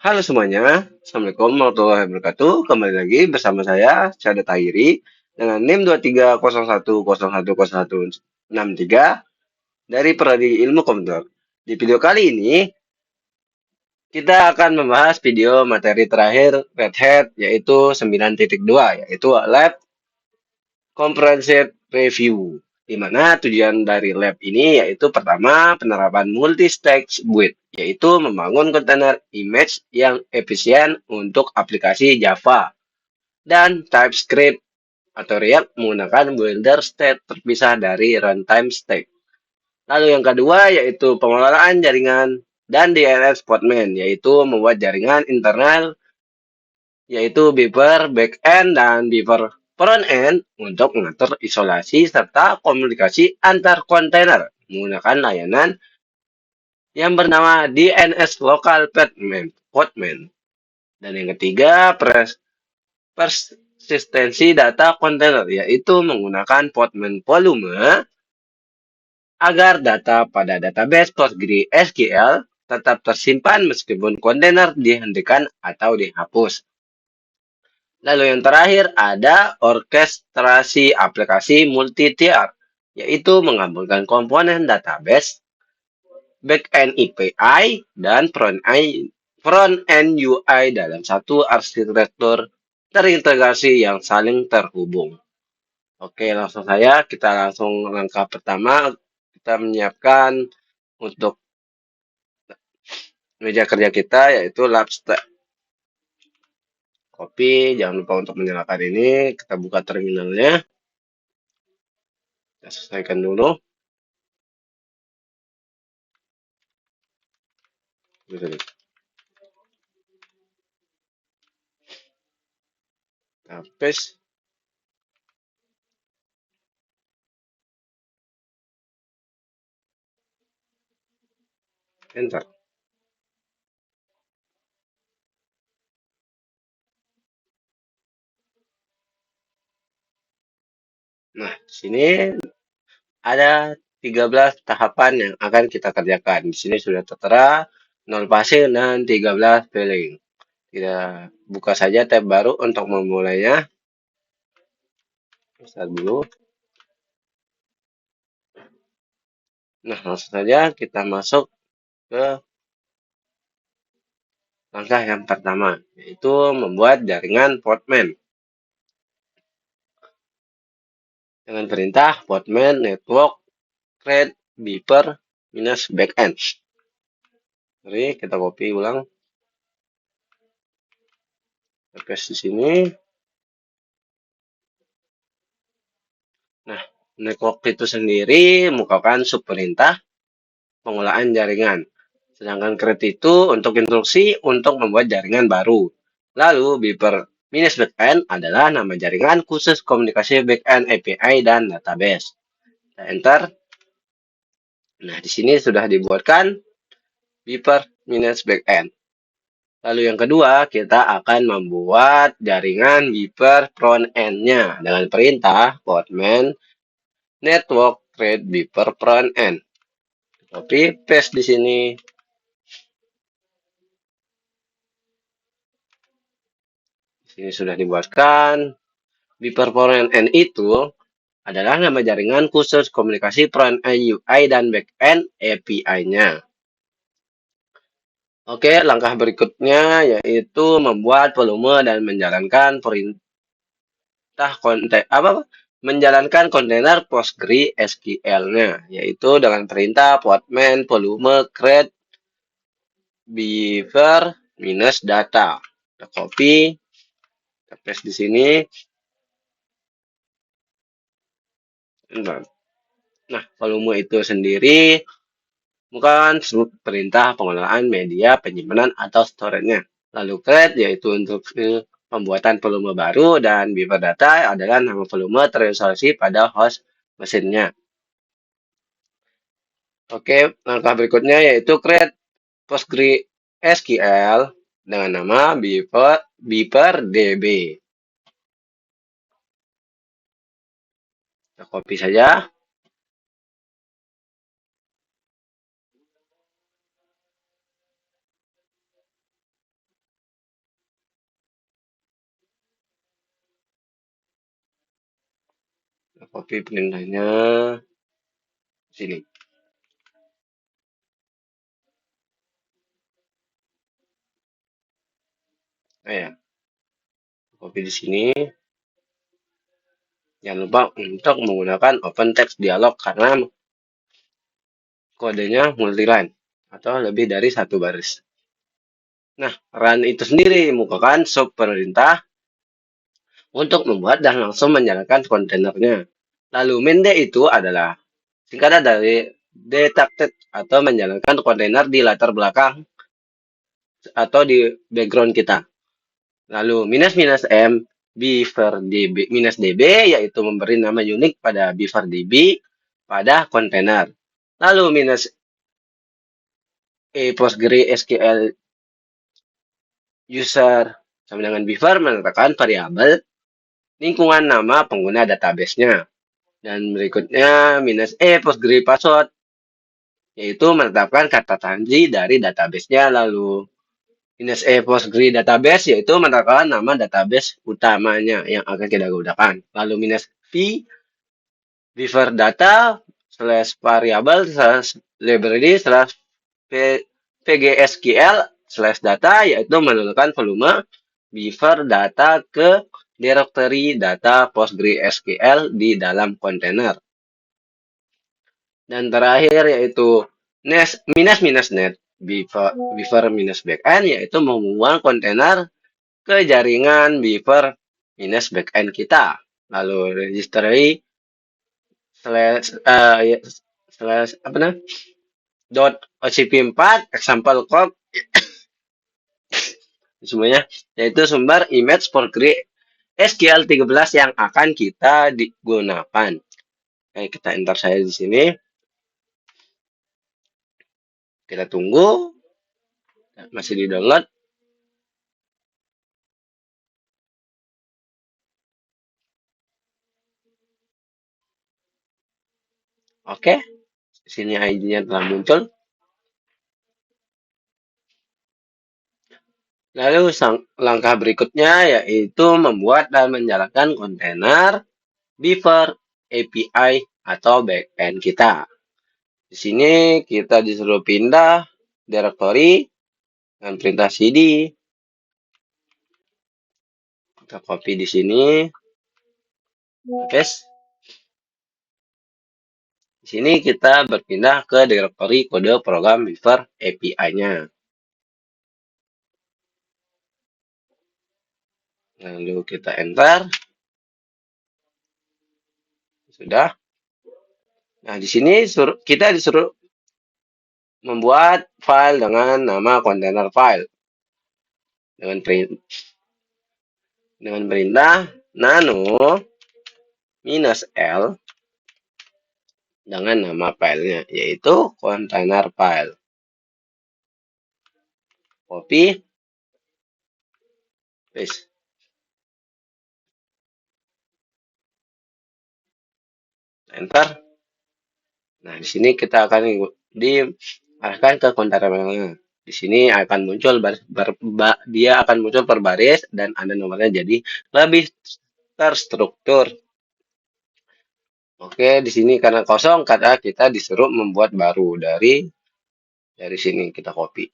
Halo semuanya, Assalamualaikum warahmatullahi wabarakatuh. Kembali lagi bersama saya, Syahda Tahiri, dengan NIM 2301010163 dari Prodi Ilmu Komputer. Di video kali ini, kita akan membahas video materi terakhir Red Hat, yaitu 9.2, yaitu Lab Comprehensive Review. Di mana tujuan dari lab ini yaitu pertama, penerapan multi-stage build, yaitu membangun kontainer image yang efisien untuk aplikasi Java dan TypeScript atau React menggunakan builder state terpisah dari runtime state. Lalu yang kedua yaitu pengelolaan jaringan dan DNS Postman, yaitu membuat jaringan internal yaitu Beaver backend dan Beaver frontend untuk mengatur isolasi serta komunikasi antar kontainer menggunakan layanan yang bernama DNS Local Postman. Dan yang ketiga, persistensi data kontainer, yaitu menggunakan Postman volume agar data pada database PostgreSQL tetap tersimpan meskipun kontainer dihentikan atau dihapus. Lalu yang terakhir ada orkestrasi aplikasi multi-tier, yaitu menggabungkan komponen database, backend API, dan front-end UI dalam satu arsitektur terintegrasi yang saling terhubung. Oke, langsung saja kita langsung langkah pertama, kita menyiapkan untuk meja kerja kita yaitu Labstack. Copy, jangan lupa untuk menyalakan ini, kita buka terminalnya. Kita selesaikan dulu. Nah, paste. Enter. Nah, di sini ada 13 tahapan yang akan kita kerjakan. Di sini sudah tertera 0 pasir dan 13 filling. Kita buka saja tab baru untuk memulainya. Start dulu. Nah, langsung saja kita masuk ke langkah yang pertama, yaitu membuat jaringan Postman. Dengan perintah Postman network create beeper minus backend. Mari kita copy ulang. Paste di sini. Nah, network itu sendiri merupakan subperintah pengolahan jaringan. Sedangkan create itu untuk instruksi untuk membuat jaringan baru. Lalu beeper minus backend adalah nama jaringan khusus komunikasi backend API dan database. Kita enter. Nah, di sini sudah dibuatkan beeper minus backend. Lalu yang kedua, kita akan membuat jaringan beeper front end-nya dengan perintah postman network create beeper front end. Copy paste di sini. Di sini sudah dibuatkan. Beeper front end itu adalah nama jaringan khusus komunikasi front end UI dan backend API-nya. Oke, langkah berikutnya yaitu membuat volume dan menjalankan perintah menjalankan kontainer PostgreSQL-nya, yaitu dengan perintah postman volume create beaver minus data. Kita copy, kita paste di sini. Nah, volume itu sendiri bukan perintah pengelolaan media penyimpanan atau storage-nya. Lalu create yaitu untuk pembuatan volume baru dan beaver data adalah nama volume terinstalasi pada host mesinnya. Oke, langkah berikutnya yaitu create PostgreSQL dengan nama beaverdb. Kita copy saja. copy perintahnya sini. Nah, ya, copy di sini. Jangan lupa untuk menggunakan open text dialog karena kodenya multiline atau lebih dari satu baris. Nah, run itu sendiri merupakan sub perintah untuk membuat dan langsung menjalankan kontainernya. Lalu main itu adalah singkatan dari detected atau menjalankan kontainer di latar belakang atau di background kita. Lalu minus minus m beaver db minus db yaitu memberi nama unik pada beaver db pada kontainer. Lalu minus PostgreSQL user sama dengan beaver menetapkan variabel lingkungan nama pengguna database-nya. Dan berikutnya minus Postgre password yaitu menetapkan kata kunci dari database-nya. Lalu minus Postgre database yaitu menetapkan nama database utamanya yang akan kita gunakan. Lalu minus v beaver data slash variable slash library slash pgsql slash data yaitu menentukan volume beaver data ke directory data PostgreSQL di dalam kontainer. Dan terakhir yaitu minus minus net beaver minus backend yaitu membuang kontainer ke jaringan beaver minus backend kita. Lalu registry slash apa namanya .ocp4 example code semuanya yaitu sumber image Postgre SQL 13 yang akan kita digunakan. Oke, kita enter saya di sini. Kita tunggu. Masih di download. Oke. Sini ID-nya telah muncul. Lalu langkah berikutnya yaitu membuat dan menjalankan kontainer Beaver API atau backend kita. Di sini kita disuruh pindah directory dan perintah cd. Kita copy di sini. Paste. Di sini kita berpindah ke directory kode program Beaver API-nya. Lalu kita enter. Sudah. Nah, di sini kita disuruh membuat file dengan nama container file. Dengan perintah nano minus L dengan nama filenya, yaitu container file. Copy. Paste. Enter. Nah, di sini kita akan diarahkan ke kontainer. Di sini akan muncul dia akan muncul per baris dan ada nomornya jadi lebih terstruktur. Oke, di sini karena kosong karena kita disuruh membuat baru dari sini kita copy.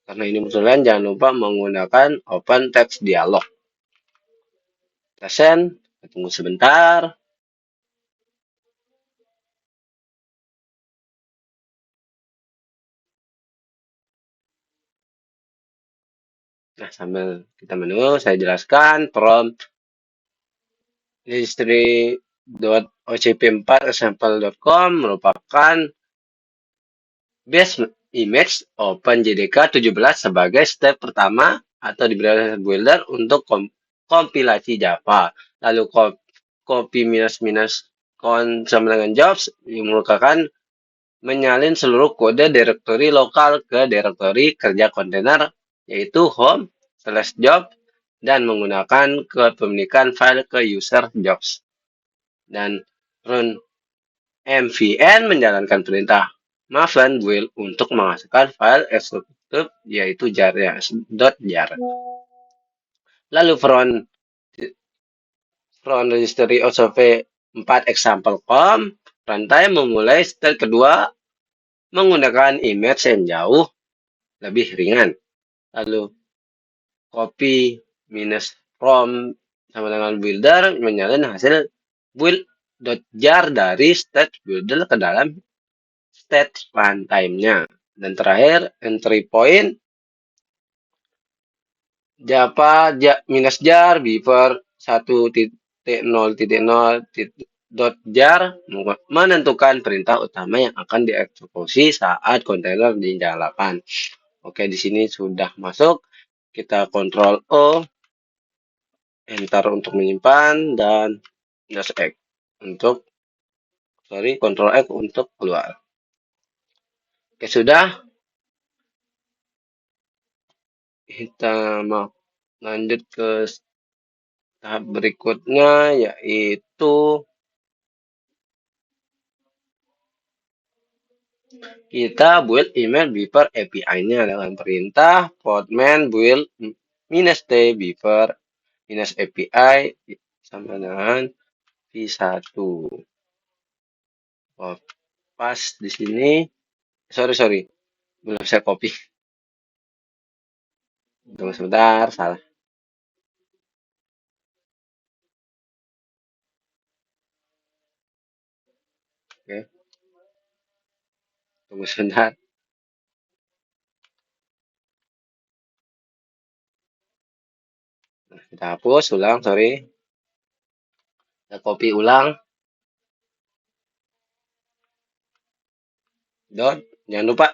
Karena ini munculnya jangan lupa menggunakan open text dialog. Kita send, tunggu sebentar. Nah, sambil kita menunggu, saya jelaskan prompt registry.ocp4example.com merupakan base image OpenJDK 17 sebagai step pertama atau di builder untuk kompilasi Java. Lalu copy minus minus sama dengan jobs merupakan menyalin seluruh kode directory lokal ke directory kerja kontainer yaitu home/job dan menggunakan kepemilikan file ke user jobs. Dan run mvn menjalankan perintah maven build untuk menghasilkan file eksekutif yaitu jar. Lalu front from registry OSV 4 example com. Runtime memulai step kedua menggunakan image yang jauh lebih ringan. Lalu copy minus from sama dengan builder menyalin hasil build.jar dari state builder ke dalam state runtime-nya. Dan terakhir entry point Java minus jar beaver 1.0.0 dot jar menentukan perintah utama yang akan dieksekusi saat kontainer dinyalakan. Oke, di sini sudah masuk. Kita Ctrl O, Enter untuk menyimpan dan X untuk Ctrl X untuk keluar. Oke, sudah. Kita mau lanjut ke tahap berikutnya, yaitu kita build email beaver API-nya dengan perintah podman build -t beaver -API sama dengan v1. Oh, pas di sini. Sorry. Belum saya copy. Tunggu sebentar, salah. Oke. Tunggu sebentar. Kita hapus ulang, sorry. Kita copy ulang. Dot, jangan lupa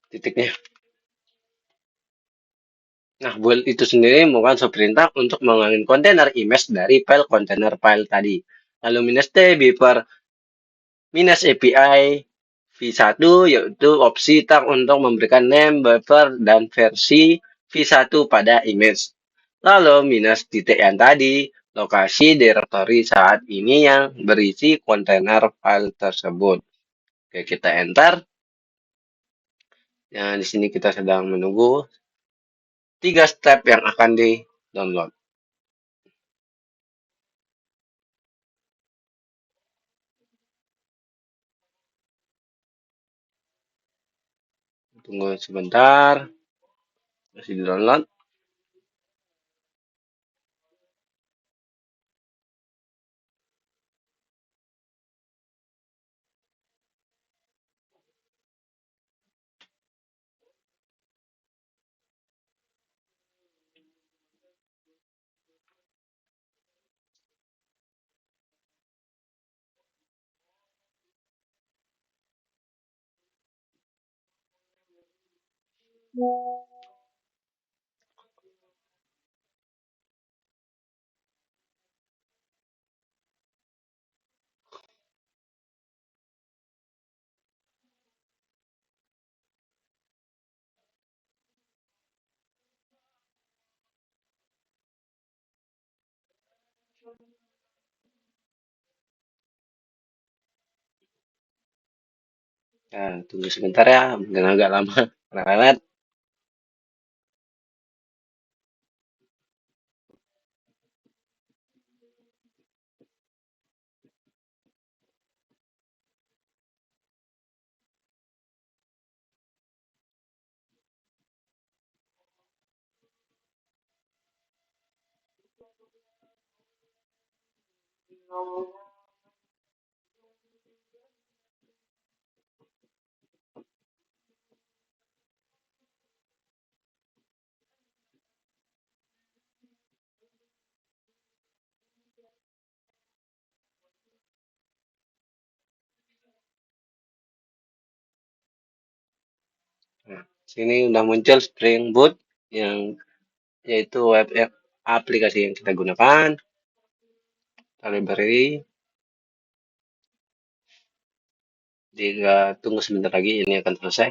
titiknya. Nah, build itu sendiri merupakan suatu perintah untuk mengalami kontainer image dari file kontainer file tadi. Lalu -t beaver -API v1 yaitu opsi tag untuk memberikan name buffer dan versi v1 pada image. Lalu titik yang tadi lokasi directory saat ini yang berisi kontainer file tersebut. Oke, kita enter. Nah, di sini kita sedang menunggu 3 step yang akan di-download. Tunggu sebentar. Masih di-download. Nah, tunggu sebentar ya, mungkin agak lama. Karena Nah, sini udah muncul Spring Boot yang yaitu web aplikasi yang kita gunakan. Library. Jika tunggu sebentar lagi ini akan selesai.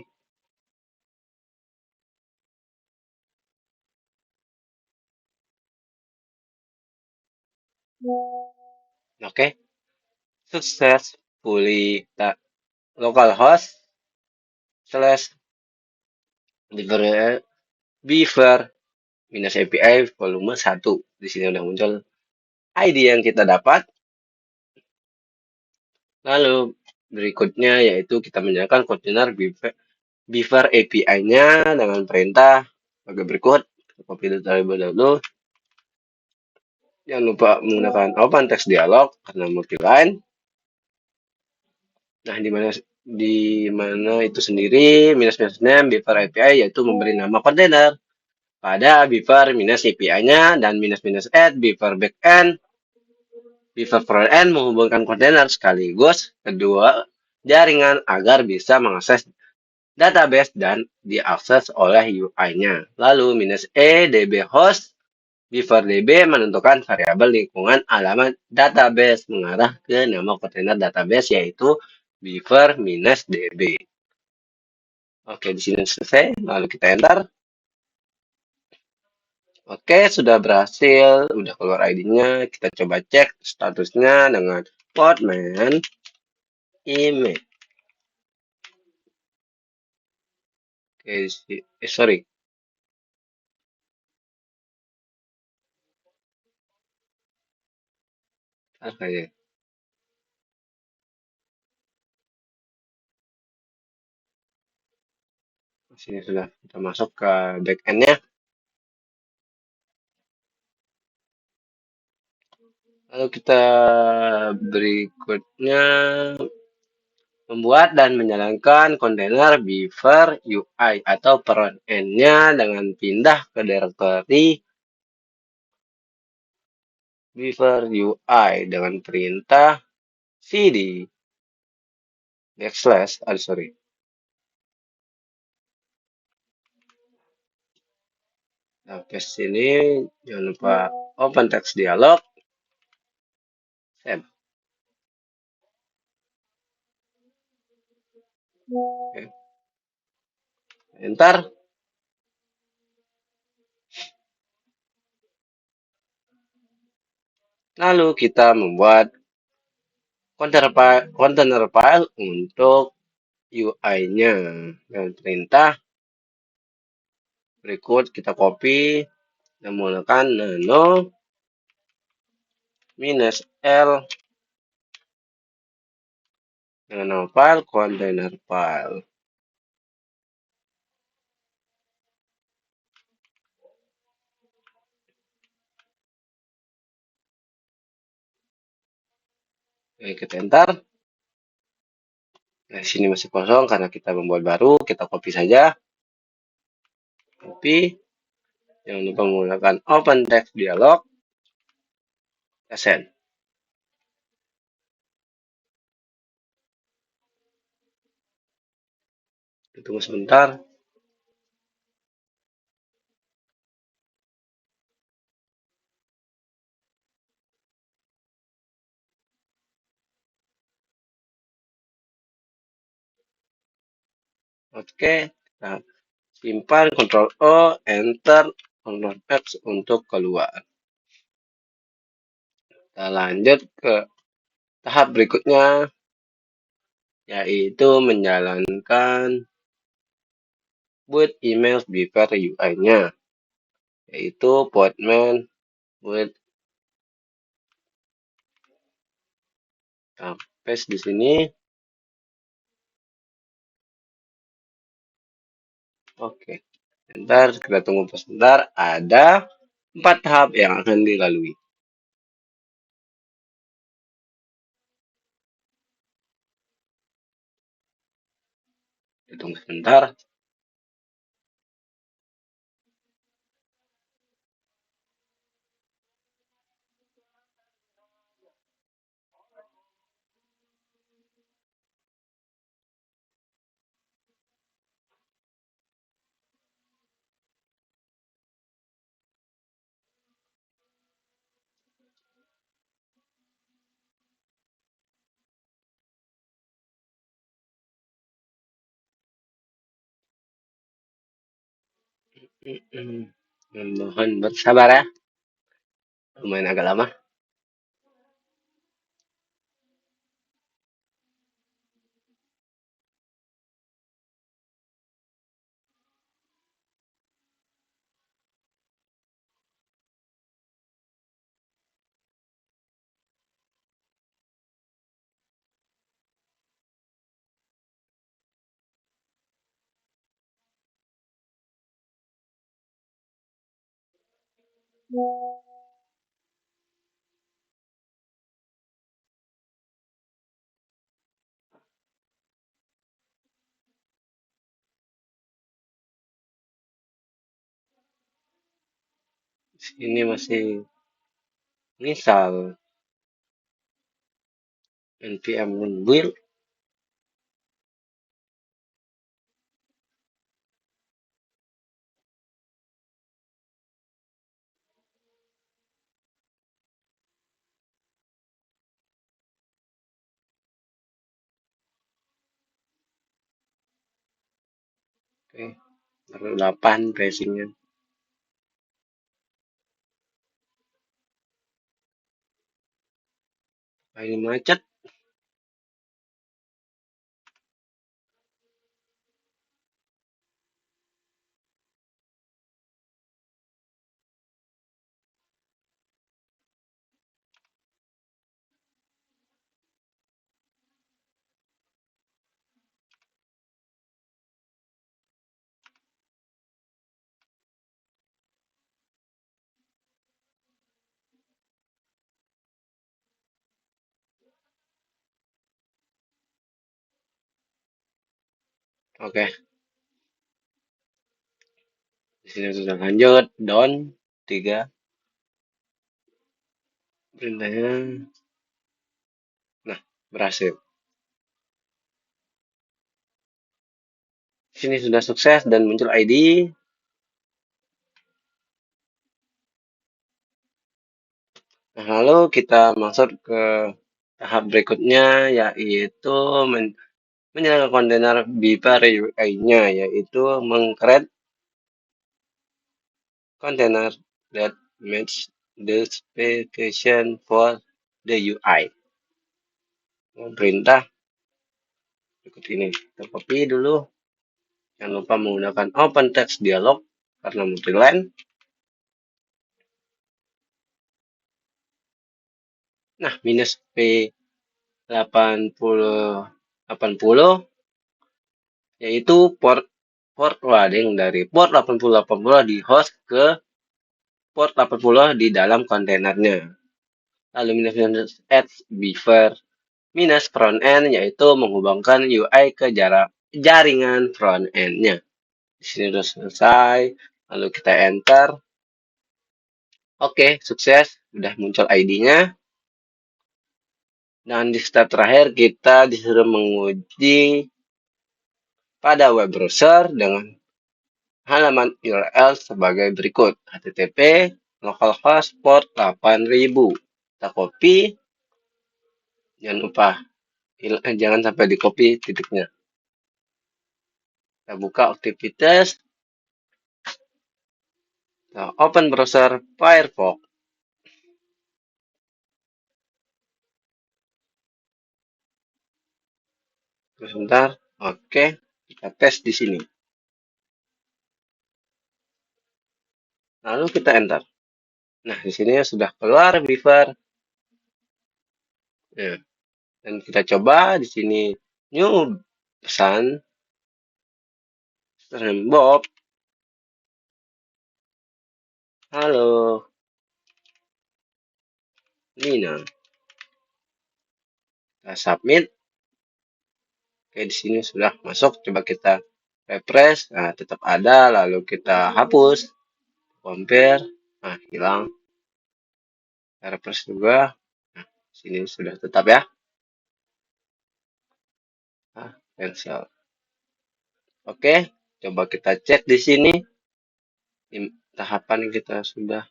Oke. Successfully localhost / beaver minus API volume 1. Di sini udah muncul ID yang kita dapat. Lalu berikutnya yaitu kita menjalankan kontainer Beaver API-nya dengan perintah sebagai berikut. Copy terlebih dahulu. Jangan lupa menggunakan open text dialog karena multi-line. Nah, di mana itu sendiri minus name Beaver API yaitu memberi nama kontainer pada Beaver minus API-nya dan minus add Beaver backend. Beaver frontend menghubungkan kontainer sekaligus kedua jaringan agar bisa mengakses database dan diakses oleh UI-nya. Lalu minus E DB host Beaver DB menentukan variabel lingkungan alamat database mengarah ke nama kontainer database yaitu Beaver minus DB. Oke, di sini selesai. Lalu kita enter. Oke, sudah berhasil. Udah keluar ID-nya. Kita coba cek statusnya dengan Podman email. Oke, sorry. Kayaknya. Sini sudah kita masuk ke backend-nya. Lalu kita berikutnya membuat dan menjalankan kontainer Beaver UI atau front-end-nya dengan pindah ke directory Beaver UI dengan perintah cd backslash, sorry. Sampai sini jangan lupa open text dialog. Save. Oke. Enter. Lalu kita membuat container file untuk UI-nya dengan perintah berikut kita copy dan menggunakan nano minus L dengan nama file container file. Oke, kita enter. Nah, sini masih kosong karena kita membuat baru. Kita copy saja. Copy. Jangan lupa menggunakan open text dialog. Send. Tunggu sebentar. Oke, kita simpan Ctrl O, Enter, Ctrl X untuk keluar. Kita lanjut ke tahap berikutnya, yaitu menjalankan build email Beaver UI-nya, yaitu Podman build. Nah, paste di sini. Oke, sebentar kita tunggu sebentar. Ada 4 tahap yang akan dilalui. Kita tunggu sebentar. Mohon bersabar ya. Lumayan agak lama. Ini masih misal npm build. Oke, baru 8 pressingnya. Ini macet. Oke, di sini sudah lanjut. Down 3. Perintahnya. Nah, berhasil. Sini sudah sukses dan muncul ID. Nah, lalu kita masuk ke tahap berikutnya, yaitu menjalankan kontainer Beaver UI-nya, yaitu meng-create container that match the specification for the UI. Perintah berikut ini. Kita copy dulu. Jangan lupa menggunakan open text dialog karena multi-line. Nah, minus P8080 yaitu port loading dari port 8080 di host ke port 80 di dalam kontainernya. Lalu minus add beaver minus front end yaitu menghubungkan UI ke jaringan front end-nya. Di sini sudah selesai. Lalu kita enter. Oke, sukses. Sudah muncul ID-nya. Dan di step terakhir kita disuruh menguji pada web browser dengan halaman URL sebagai berikut. http localhost port 8000. Kita copy. Jangan lupa. Jangan sampai di copy titiknya. Kita buka aktivitas. Kita open browser Firefox. Sebentar. Oke. Kita tes di sini. Lalu kita enter. Nah, di sini sudah keluar Beaver. Nah, dan kita coba di sini new pesan Bob. Halo, Nina. Kita submit. Oke, di sini sudah masuk. Coba kita refresh. Nah, tetap ada. Lalu kita hapus. Compare. Nah, hilang. Kita refresh juga. Nah, sini sudah tetap ya. Nah, cancel. Oke, coba kita cek di sini. Tahapan kita sudah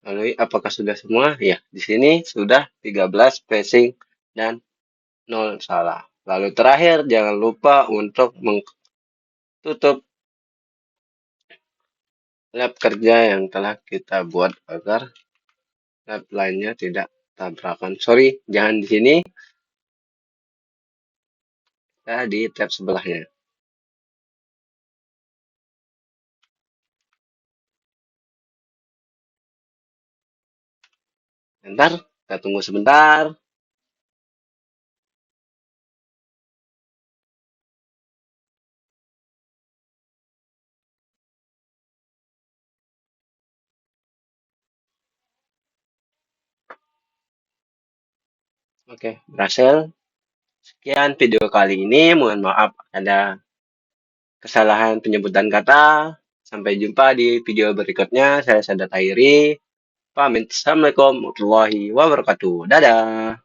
lalui. Apakah sudah semua? Ya, di sini sudah 13 spacing dan 0 salah. Lalu terakhir, jangan lupa untuk tutup lab kerja yang telah kita buat agar lab lainnya tidak tabrakan. Sorry, jangan di sini, ya di tab sebelahnya. Bentar, kita tunggu sebentar. Oke, berhasil. Sekian video kali ini. Mohon maaf ada kesalahan penyebutan kata. Sampai jumpa di video berikutnya. Saya Sadat Hairi. Pamit. Assalamualaikum warahmatullahi wabarakatuh. Dadah.